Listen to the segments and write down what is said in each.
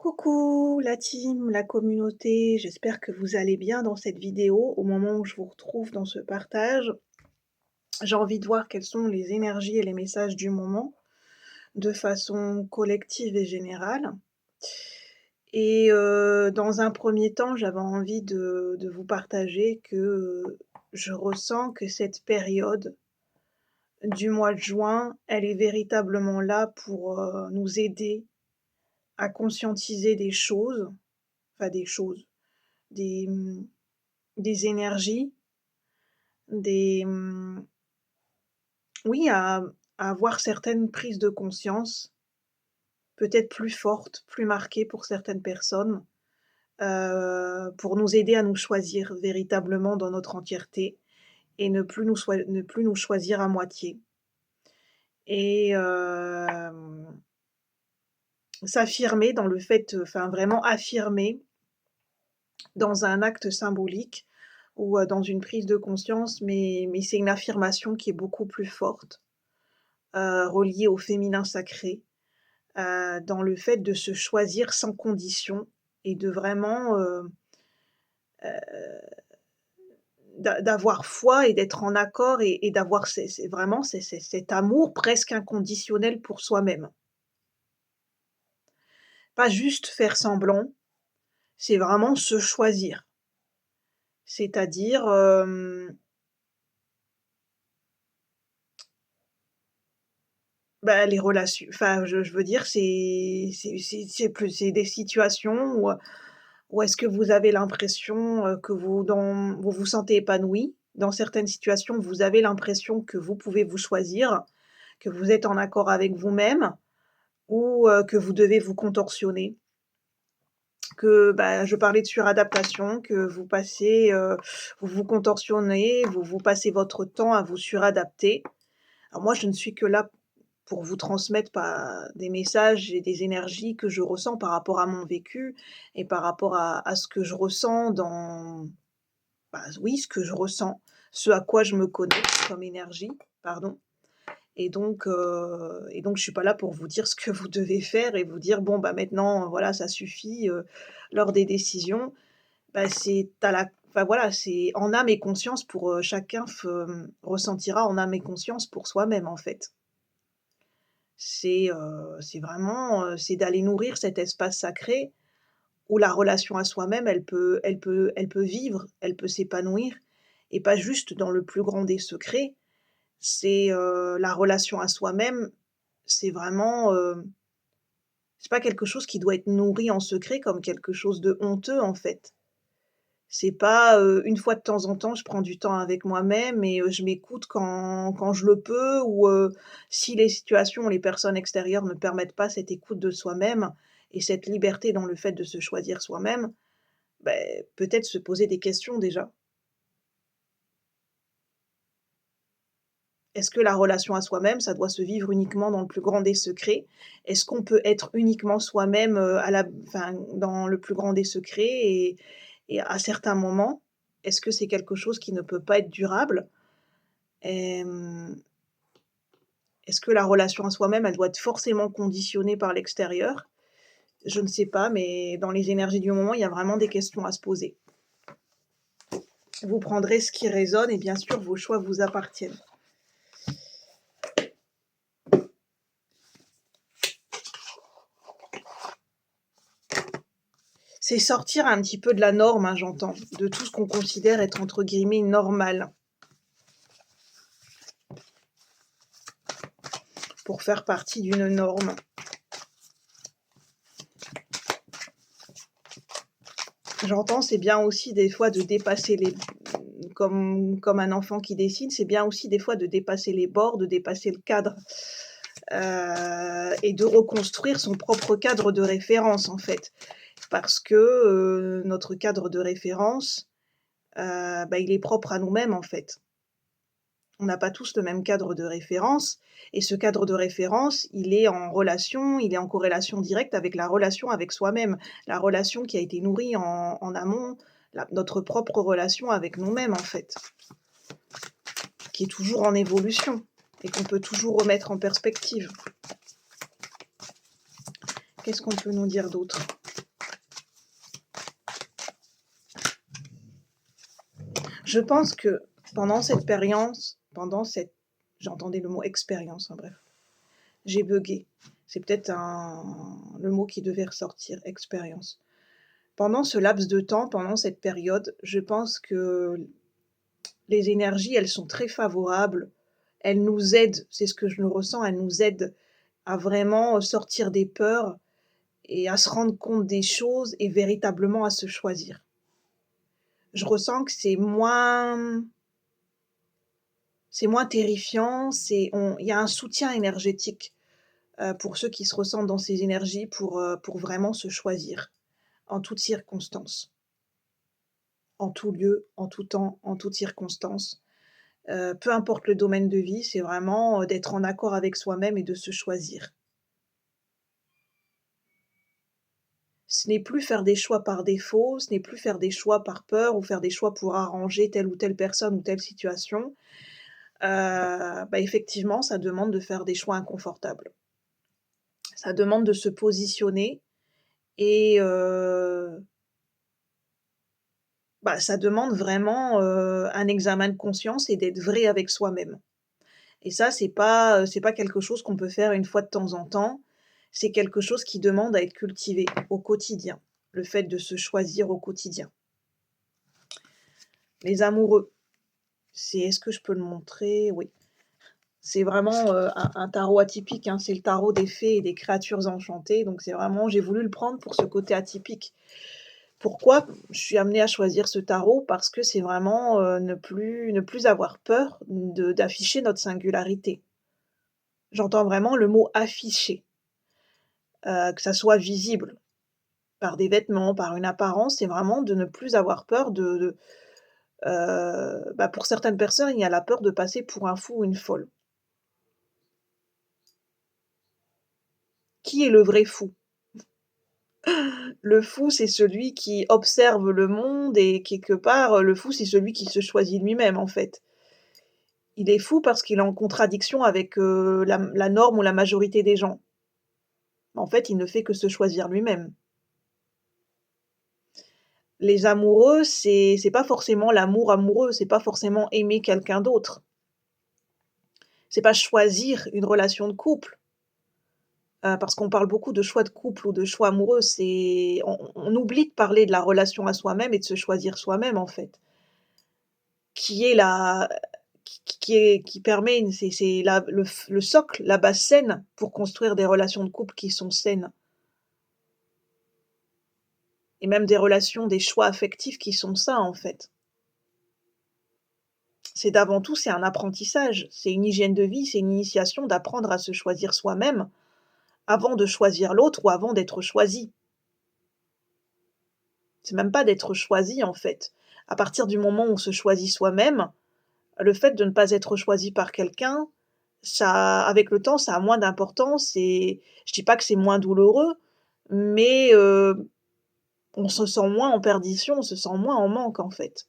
Coucou la team, la communauté, j'espère que vous allez bien dans cette vidéo. Au moment où je vous retrouve dans ce partage, j'ai envie de voir quelles sont les énergies et les messages du moment, de façon collective et générale. Et dans un premier temps, j'avais envie de vous partager que je ressens que cette période du mois de juin, elle est véritablement là pour nous aider à conscientiser des choses, enfin des choses, des, des énergies, des, oui, à avoir certaines prises de conscience, peut-être plus fortes, plus marquées pour certaines personnes, pour nous aider à nous choisir véritablement dans notre entièreté et ne plus nous choisir à moitié et s'affirmer dans le fait, enfin vraiment affirmer dans un acte symbolique ou dans une prise de conscience, mais c'est une affirmation qui est beaucoup plus forte, reliée au féminin sacré, dans le fait de se choisir sans condition et de vraiment, d'avoir foi et d'être en accord et d'avoir c'est vraiment cet amour presque inconditionnel pour soi-même. Pas juste faire semblant, c'est vraiment se choisir. C'est-à-dire, bah, les relations enfin, je veux dire, c'est des situations où est-ce que vous avez l'impression, que vous vous sentez épanoui? Dans certaines situations, vous avez l'impression que vous pouvez vous choisir, que vous êtes en accord avec vous-même ou que vous devez vous contorsionner. Que, bah, je parlais de suradaptation, que vous passez, vous vous contorsionnez, vous passez votre temps à vous suradapter. Alors moi, je ne suis que là pour vous transmettre des messages et des énergies que je ressens par rapport à mon vécu et par rapport à ce que je ressens dans bah, oui, ce que je ressens, ce à quoi je me connecte comme énergie, pardon et donc je suis pas là pour vous dire ce que vous devez faire et vous dire: «Bon, bah, maintenant, voilà, ça suffit», l'heure des décisions. Bah, c'est à la enfin, voilà, c'est en âme et conscience pour, chacun ressentira en âme et conscience pour soi-même, en fait. C'est vraiment, c'est d'aller nourrir cet espace sacré où la relation à soi-même, elle peut vivre, elle peut s'épanouir et pas juste dans le plus grand des secrets. C'est, la relation à soi-même, c'est vraiment, c'est pas quelque chose qui doit être nourri en secret comme quelque chose de honteux, en fait. C'est pas, une fois de temps en temps, je prends du temps avec moi-même et je m'écoute quand je le peux ou si les situations ou les personnes extérieures ne permettent pas cette écoute de soi-même et cette liberté dans le fait de se choisir soi-même, beh, peut-être se poser des questions déjà. Est-ce que la relation à soi-même, ça doit se vivre uniquement dans le plus grand des secrets? Est-ce qu'on peut être uniquement soi-même, à la enfin, dans le plus grand des secrets et à certains moments? Est-ce que c'est quelque chose qui ne peut pas être durable? Hem, est-ce que la relation à soi-même, elle doit être forcément conditionnée par l'extérieur? Je ne sais pas, mais dans les énergies du moment, il y a vraiment des questions à se poser. Vous prendrez ce qui résonne et bien sûr, vos choix vous appartiennent. C'est sortir un petit peu de la norme, hein, j'entends, de tout ce qu'on considère être entre guillemets «normal», pour faire partie d'une norme. J'entends, c'est bien aussi des fois de dépasser les comme un enfant qui dessine, c'est bien aussi des fois de dépasser les bords, de dépasser le cadre, et de reconstruire son propre cadre de référence, en fait. Parce que, notre cadre de référence, bah, il est propre à nous-mêmes, en fait. On n'a pas tous le même cadre de référence et ce cadre de référence, il est en corrélation directe avec la relation avec soi-même. La relation qui a été nourrie en amont, notre propre relation avec nous-mêmes, en fait, qui est toujours en évolution et qu'on peut toujours remettre en perspective. Qu'est-ce qu'on peut nous dire d'autre? Je pense que pendant cette j'entendais le mot expérience, hein, bref, j'ai buggé. C'est peut-être le mot qui devait ressortir, expérience. Pendant ce laps de temps, pendant cette période, je pense que les énergies, elles sont très favorables. Elles nous aident, c'est ce que je le ressens, elles nous aident à vraiment sortir des peurs et à se rendre compte des choses et véritablement à se choisir. Je ressens que c'est moins terrifiant, il y a un soutien énergétique, pour ceux qui se ressentent dans ces énergies pour vraiment se choisir, en toutes circonstances, en tout lieu, en tout temps, en toutes circonstances. Peu importe le domaine de vie, c'est vraiment, d'être en accord avec soi-même et de se choisir. Ce n'est plus faire des choix par défaut, ce n'est plus faire des choix par peur ou faire des choix pour arranger telle ou telle personne ou telle situation. Effectivement, ça demande de faire des choix inconfortables. Ça demande de se positionner et ça demande vraiment, un examen de conscience et d'être vrai avec soi-même. Et ça, c'est pas quelque chose qu'on peut faire une fois de temps en temps. C'est quelque chose qui demande à être cultivé au quotidien, le fait de se choisir au quotidien. Les amoureux, est-ce que je peux le montrer? Oui. C'est vraiment, un tarot atypique, hein, c'est le tarot des fées et des créatures enchantées, donc c'est vraiment j'ai voulu le prendre pour ce côté atypique. Pourquoi je suis amenée à choisir ce tarot? Parce que c'est vraiment, ne plus avoir peur d'afficher notre singularité. J'entends vraiment le mot «afficher», que ça soit visible par des vêtements, par une apparence, c'est vraiment de ne plus avoir peur pour certaines personnes, il y a la peur de passer pour un fou ou une folle. Qui est le vrai fou? Le fou, c'est celui qui observe le monde et quelque part, le fou, c'est celui qui se choisit lui-même, en fait. Il est fou parce qu'il est en contradiction avec, la norme ou la majorité des gens. En fait, il ne fait que se choisir lui-même. Les amoureux, c'est pas forcément l'amour amoureux, c'est pas forcément aimer quelqu'un d'autre. C'est pas choisir une relation de couple, parce qu'on parle beaucoup de choix de couple ou de choix amoureux, on oublie de parler de la relation à soi-même et de se choisir soi-même, en fait. Qui est la qui permet c'est le socle, la base saine pour construire des relations de couple qui sont saines et même des relations, des choix affectifs qui sont sains, en fait. C'est un apprentissage, c'est une hygiène de vie, c'est une initiation d'apprendre à se choisir soi-même avant de choisir l'autre ou avant d'être choisi. C'est même pas d'être choisi, en fait. À partir du moment où on se choisit soi-même, le fait de ne pas être choisi par quelqu'un, ça avec le temps, ça a moins d'importance et je dis pas que c'est moins douloureux, mais on se sent moins en perdition, on se sent moins en manque, en fait.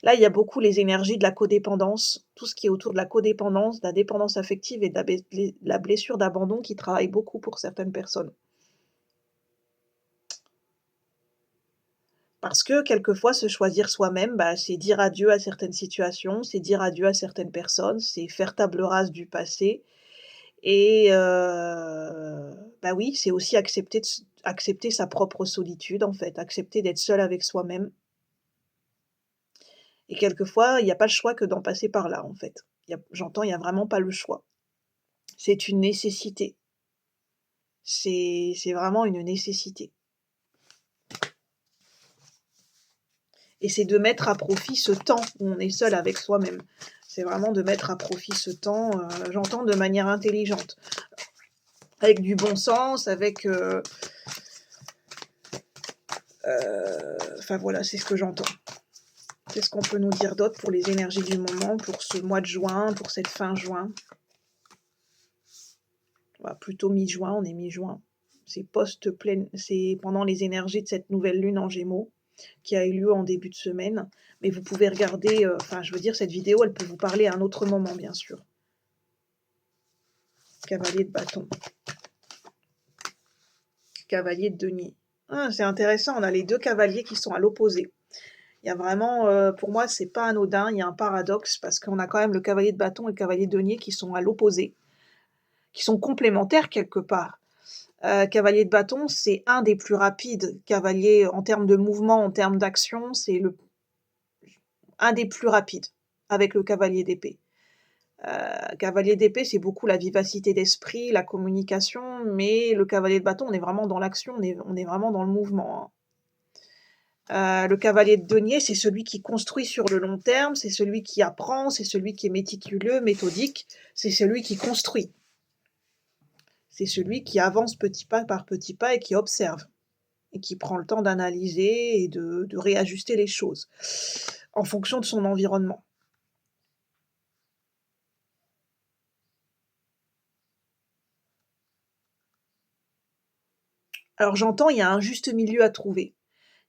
Là, il y a beaucoup les énergies de la codépendance, tout ce qui est autour de la codépendance, de la dépendance affective et de la blessure d'abandon qui travaille beaucoup pour certaines personnes. Parce que quelquefois se choisir soi-même, c'est dire adieu à certaines situations, c'est dire adieu à certaines personnes, c'est faire table rase du passé et oui, c'est aussi accepter sa propre solitude, en fait, accepter d'être seul avec soi-même et quelquefois, il y a pas le choix que d'en passer par là, en fait. Il y a vraiment pas le choix. C'est une nécessité. C'est vraiment une nécessité et c'est de mettre à profit ce temps où on est seul avec soi-même. C'est vraiment de mettre à profit ce temps, j'entends de manière intelligente, avec du bon sens, avec, enfin voilà, c'est ce que j'entends. Qu'est-ce qu'on peut nous dire d'autre pour les énergies du moment, pour ce mois de juin, pour cette fin juin? Plutôt mi-juin, on est mi-juin. C'est pendant les énergies de cette nouvelle lune en Gémeaux, qui a eu lieu en début de semaine. Mais vous pouvez regarder, je veux dire, cette vidéo, elle peut vous parler à un autre moment, bien sûr. Cavalier de bâton. Cavalier de denier. Ah, c'est intéressant, on a les 2 cavaliers qui sont à l'opposé. Il y a vraiment, pour moi, c'est pas anodin, il y a un paradoxe parce qu'on a quand même le cavalier de bâton et le cavalier de denier qui sont à l'opposé, qui sont complémentaires quelque part. Cavalier de bâton, c'est un des plus rapides. Cavalier, en termes de mouvement, en termes d'action, c'est le un des plus rapides, avec le cavalier d'épée. Cavalier d'épée, c'est beaucoup la vivacité d'esprit, la communication, mais le cavalier de bâton, on est vraiment dans l'action, on est vraiment dans le mouvement, hein. Le cavalier de denier, c'est celui qui construit sur le long terme, c'est celui qui apprend, c'est celui qui est méticuleux, méthodique, c'est celui qui construit. C'est celui qui avance petit pas par petit pas et qui observe et qui prend le temps d'analyser et de réajuster les choses en fonction de son environnement. Alors j'entends, il y a un juste milieu à trouver.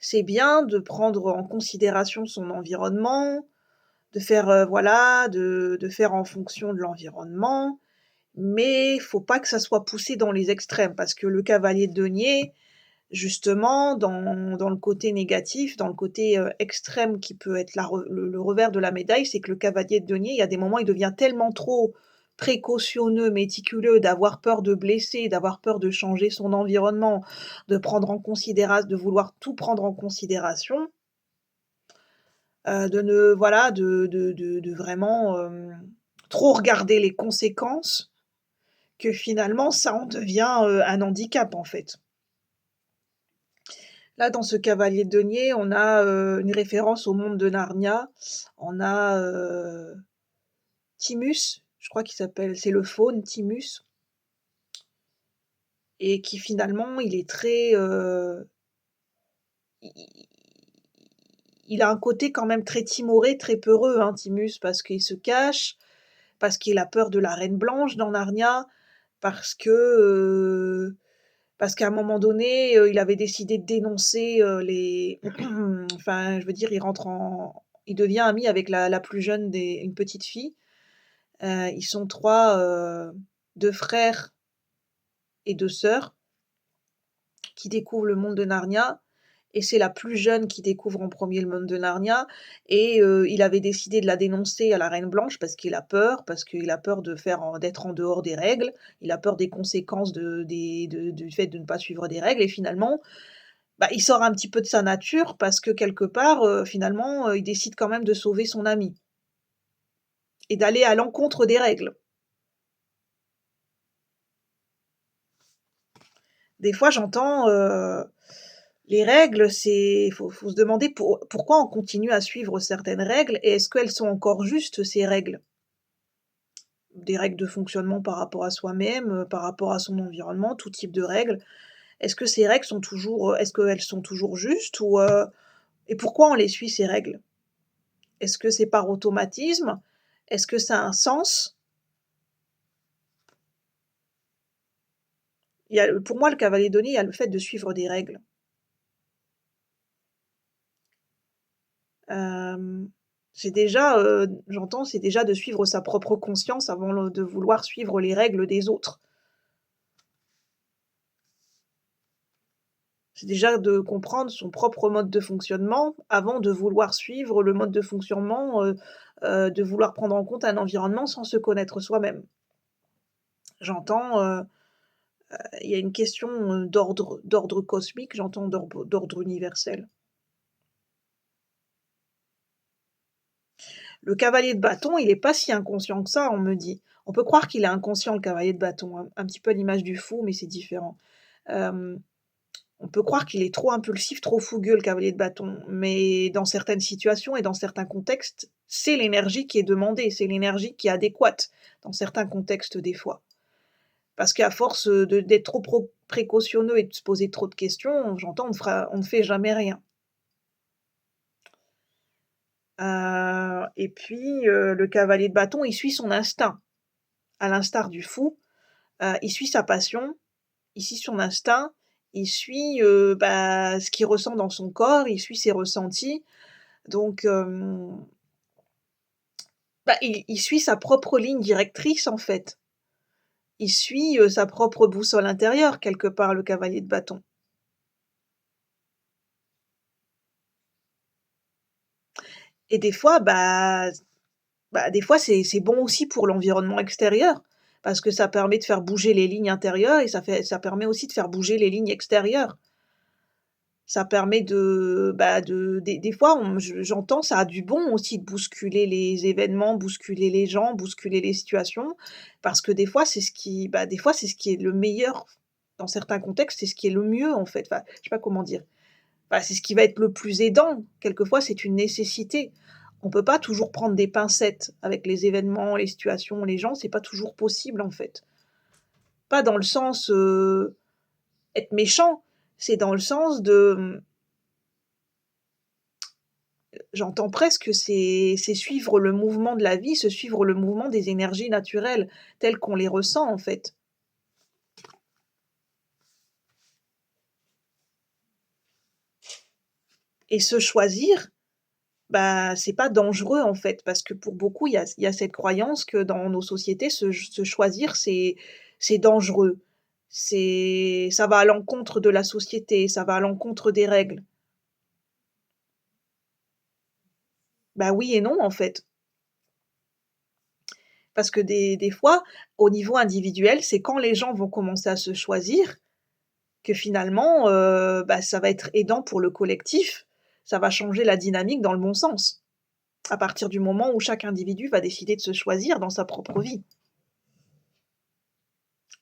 C'est bien de prendre en considération son environnement, de faire, voilà, de faire en fonction de l'environnement, mais faut pas que ça soit poussé dans les extrêmes parce que le cavalier de denier, justement, dans le côté négatif, dans le côté, extrême qui peut être la re le revers de la médaille, c'est que le cavalier de denier, il y a des moments, il devient tellement trop précautionneux, méticuleux, d'avoir peur de blesser, d'avoir peur de changer son environnement, de vouloir tout prendre en considération, de ne voilà, de vraiment, trop regarder les conséquences, que finalement ça en devient, un handicap, en fait. Là, dans ce cavalier de denier, on a, une référence au monde de Narnia. On a, Timus, je crois qu'il s'appelle c'est le faune Timus et qui finalement il est très, i il a un côté quand même très timoré, très peureux, hein, Timus, parce qu'il se cache, parce qu'il a peur de la reine blanche dans Narnia, parce que, parce qu'à un moment donné, il avait décidé de dénoncer, les enfin, je veux dire, il devient ami avec la plus jeune des une petite fille. Ils sont 3, 2 frères et 2 sœurs qui découvrent le monde de Narnia et c'est la plus jeune qui découvre en premier le monde de Narnia et il avait décidé de la dénoncer à la Reine Blanche parce qu'il a peur d'être en dehors des règles. Il a peur des conséquences du fait de ne pas suivre des règles et finalement, bah, il sort un petit peu de sa nature parce que quelque part, finalement, il décide quand même de sauver son ami et d'aller à l'encontre des règles. Des fois j'entends, les règles, faut se demander pourquoi on continue à suivre certaines règles et est-ce qu'elles sont encore justes ces règles? Des règles de fonctionnement par rapport à soi-même, par rapport à son environnement, tout type de règles. Est-ce que ces règles sont toujours, est-ce qu'elles sont toujours justes et pourquoi on les suit ces règles? Est-ce que c'est par automatisme? Est-ce que ça a un sens? Pour moi, le cavalier donné, il y a le fait de suivre des règles. Hem, c'est déjà, j'entends, c'est déjà de suivre sa propre conscience avant de vouloir suivre les règles des autres. C'est déjà de comprendre son propre mode de fonctionnement avant de vouloir suivre le mode de fonctionnement, de vouloir prendre en compte un environnement sans se connaître soi-même. J'entends, il y a une question, d'ordre cosmique, j'entends d'ordre universel. Le cavalier de bâton, il est pas si inconscient que ça, on me dit. On peut croire qu'il est inconscient, le cavalier de bâton, un petit peu à l'image du fou, mais c'est différent. Hem, on peut croire qu'il est trop impulsif, trop fougueux, le cavalier de bâton, mais dans certaines situations et dans certains contextes, c'est l'énergie qui est demandée, c'est l'énergie qui est adéquate dans certains contextes, des fois. Parce qu'à force, d'être trop précautionneux et de se poser trop de questions, j'entends, on ne fait jamais rien. Et puis, le cavalier de bâton, il suit son instinct. À l'instar du fou, il suit sa passion, il suit son instinct, il suit, bah, ce qu'il ressent dans son corps, il suit ses ressentis. Donc, bah, il suit sa propre ligne directrice, en fait. Il suit, sa propre boussole intérieure, quelque part, le cavalier de bâton. et des fois, des fois, c'est bon aussi pour l'environnement extérieur, parce que ça permet de faire bouger les lignes intérieures et ça permet aussi de faire bouger les lignes extérieures. Ça permet des fois j'entends ça a du bon aussi de bousculer les événements, bousculer les gens, bousculer les situations, parce que des fois c'est ce qui des fois c'est ce qui est le meilleur dans certains contextes, c'est ce qui est le mieux en fait. Enfin, je sais pas comment dire. C'est ce qui va être le plus aidant. Quelquefois, c'est une nécessité. On peut pas toujours prendre des pincettes avec les événements, les situations, les gens, c'est pas toujours possible en fait. Pas dans le sens, être méchant, c'est dans le sens de, j'entends presque c'est suivre le mouvement de la vie, se suivre le mouvement des énergies naturelles telles qu'on les ressent en fait et se choisir, c'est pas dangereux en fait parce que pour beaucoup il y a cette croyance que dans nos sociétés se choisir c'est dangereux. Ça va à l'encontre de la société, ça va à l'encontre des règles. Oui et non en fait, parce que des fois, au niveau individuel, c'est quand les gens vont commencer à se choisir que finalement, ça va être aidant pour le collectif. Ça va changer la dynamique dans le bon sens. À partir du moment où chaque individu va décider de se choisir dans sa propre vie.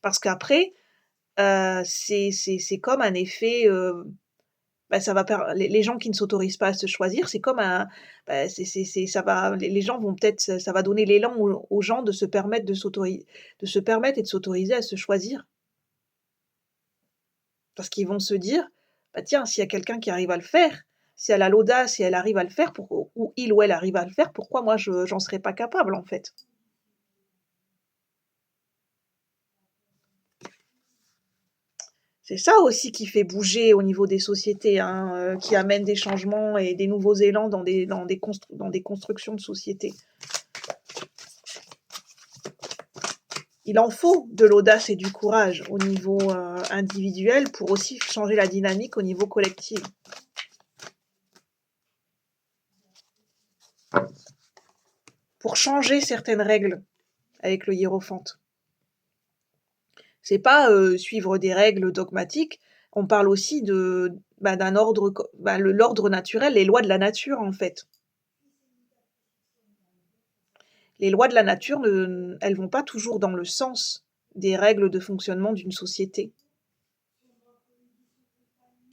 Parce qu'après, c'est comme un effet, ça va per les gens qui ne s'autorisent pas à se choisir, c'est comme un c'est ça va les gens vont peut-être ça va donner l'élan aux gens de se permettre de se permettre et de s'autoriser à se choisir. Parce qu'ils vont se dire: «Bah, tiens, s'il y a quelqu'un qui arrive à le faire, si elle a l'audace et elle arrive à le faire, pour ou il ou elle arrive à le faire, pourquoi moi j'en serais pas capable, en fait?» C'est ça aussi qui fait bouger au niveau des sociétés, hein, qui amène des changements et des nouveaux élans dans des constructions de sociétés. Il en faut de l'audace et du courage au niveau, individuel pour aussi changer la dynamique au niveau collectif. Pour changer certaines règles avec le hiérophante. C'est pas, suivre des règles dogmatiques, on parle aussi d'un ordre l'ordre naturel, les lois de la nature, en fait. Les lois de la nature elles vont pas toujours dans le sens des règles de fonctionnement d'une société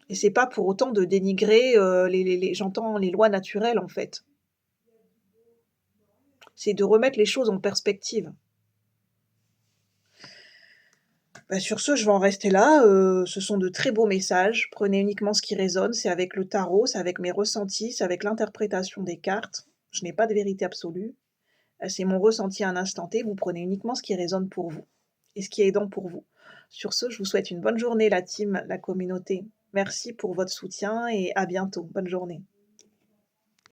et c'est pas pour autant de dénigrer, les j'entends les lois naturelles, en fait. C'est de remettre les choses en perspective. Sur ce, je vais en rester là, ce sont de très beaux messages. Prenez uniquement ce qui résonne, c'est avec le tarot, c'est avec mes ressentis, c'est avec l'interprétation des cartes. Je n'ai pas de vérité absolue, c'est mon ressenti à un instant T, vous prenez uniquement ce qui résonne pour vous et ce qui est aidant pour vous. Sur ce, je vous souhaite une bonne journée la team, la communauté. Merci pour votre soutien et à bientôt. Bonne journée.